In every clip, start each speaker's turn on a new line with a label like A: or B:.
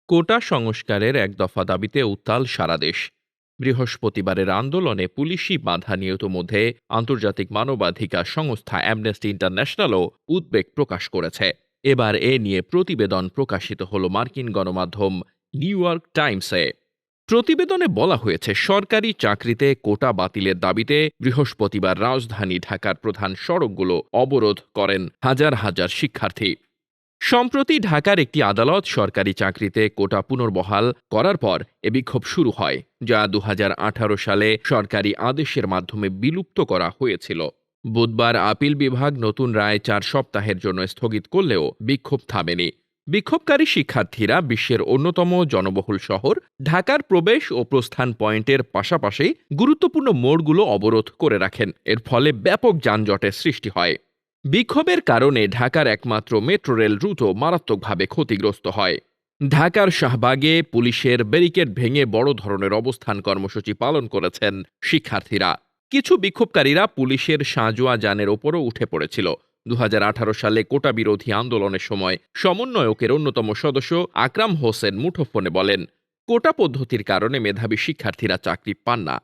A: কোটা সংস্কারের এক দফা দাবিতে উত্তাল সারা দেশ। বৃহস্পতিবারের আন্দোলনে পুলিশি বাধা নিহত মধ্যে আন্তর্জাতিক মানবাধিকার সংস্থা অ্যামনেস্টি ইন্টারন্যাশনালও উদ্বেগ প্রকাশ করেছে। এবার এ নিয়ে প্রতিবেদন প্রকাশিত হল মার্কিন গণমাধ্যম নিউ ইয়র্ক টাইমসে। প্রতিবেদনে বলা হয়েছে, সরকারি চাকরিতে কোটা বাতিলের দাবিতে বৃহস্পতিবার রাজধানী ঢাকার প্রধান সড়কগুলো অবরোধ করেন হাজার হাজার শিক্ষার্থী। সম্প্রতি ঢাকার একটি আদালত সরকারি চাকরিতে কোটা পুনর্বহাল করার পর এ বিক্ষোভ শুরু হয়, যা ২০১৮ সালে সরকারি আদেশের মাধ্যমে বিলুপ্ত করা হয়েছিল। বুধবার আপিল বিভাগ নতুন রায় ৪ সপ্তাহের জন্য স্থগিত করলেও বিক্ষোভ থামেনি। বিক্ষোভকারী শিক্ষার্থীরা বিশ্বের অন্যতম জনবহুল শহর ঢাকার প্রবেশ ও প্রস্থান পয়েন্টের পাশাপাশি গুরুত্বপূর্ণ মোড়গুলো অবরোধ করে রাখেন। এর ফলে ব্যাপক যানজটের সৃষ্টি হয়। বিক্ষোভের কারণে ঢাকার একমাত্র মেট্রো রেল রুটও মারাত্মকভাবে ক্ষতিগ্রস্ত হয়। ঢাকার শাহবাগে পুলিশের ব্যারিকেড ভেঙে বড় ধরনের অবস্থান কর্মসূচি পালন করেছেন শিক্ষার্থীরা। কিছু বিক্ষোভকারীরা পুলিশের সাঁজোয়া যানের ওপরও উঠে পড়েছিল। ২০১৮ সালে কোটা বিরোধী আন্দোলনের সময় সমন্বয়কের অন্যতম সদস্য আকরাম হোসেন মুঠোফোনে বলেন, কোটা পদ্ধতির কারণে মেধাবী শিক্ষার্থীরা চাকরি পান না।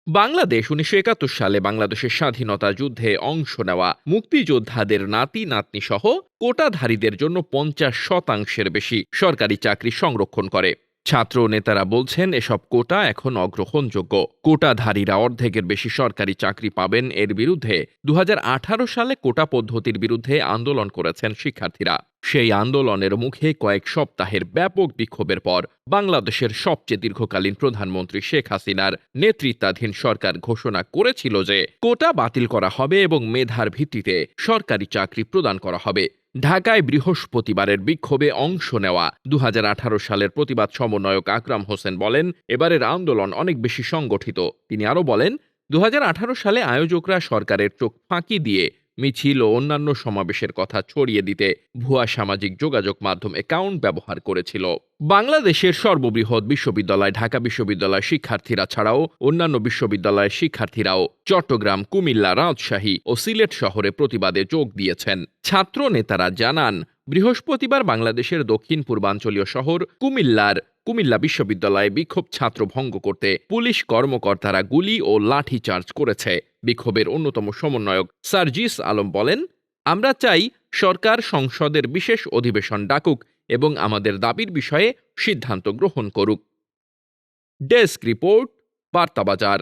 A: বাংলাদেশ ১৯৭১ সালে বাংলাদেশের স্বাধীনতা যুদ্ধে অংশ নেওয়া মুক্তিযোদ্ধাদের নাতি নাতনি সহ কোটাধারীদের জন্য ৫০% বেশি সরকারি চাকরি সংরক্ষণ করে। ছাত্র নেতারা বলছেন, এসব কোটা এখন অগ্রহণযোগ্য। কোটাধারীরা অর্ধেকের বেশি সরকারি চাকরি পাবেন। এর বিরুদ্ধে ২০১৮ সালে কোটা পদ্ধতির বিরুদ্ধে আন্দোলন করেছেন শিক্ষার্থীরা। সেই আন্দোলনের মুখে কয়েক সপ্তাহের ব্যাপক বিক্ষোভের পর বাংলাদেশের সবচেয়ে দীর্ঘকালীন প্রধানমন্ত্রী শেখ হাসিনার নেতৃত্বাধীন সরকার ঘোষণা করেছিল যে কোটা বাতিল করা হবে এবং মেধার ভিত্তিতে সরকারি চাকরি প্রদান করা হবে। ঢাকায় বৃহস্পতিবারের বিক্ষোভে অংশ নেওয়া ২০১৮ সালের প্রতিবাদ সমন্বয়ক আকরাম হোসেন বলেন, এবারের আন্দোলন অনেক বেশি সংগঠিত। তিনি আরও বলেন, ২০১৮ সালে আয়োজকরা সরকারের চোখ ফাঁকি দিয়ে মিছিল ও অন্যান্য সমাবেশের কথা ছড়িয়ে দিতে ভুয়া সামাজিক যোগাযোগ মাধ্যম অ্যাকাউন্ট ব্যবহার করেছিল। বাংলাদেশের সর্ববৃহৎ বিশ্ববিদ্যালয় ঢাকা বিশ্ববিদ্যালয় শিক্ষার্থীরা ছাড়াও অন্যান্য বিশ্ববিদ্যালয়ের শিক্ষার্থীরাও চট্টগ্রাম, কুমিল্লা, রাজশাহী ও সিলেট শহরে প্রতিবাদে যোগ দিয়েছেন। ছাত্র নেতারা জানান, বৃহস্পতিবার বাংলাদেশের দক্ষিণ পূর্বাঞ্চলীয় শহর কুমিল্লা বিশ্ববিদ্যালয়ে বিক্ষোভ ছাত্র ভঙ্গ করতে পুলিশ কর্মকর্তারা গুলি ও লাঠিচার্জ করেছে। বিক্ষোভের অন্যতম সমন্বয়ক সার্জিস আলম বলেন, আমরা চাই সরকার সংসদের বিশেষ অধিবেশন ডাকুক এবং আমাদের দাবির বিষয়ে সিদ্ধান্ত গ্রহণ করুক। Desk report, বার্তাবাজার।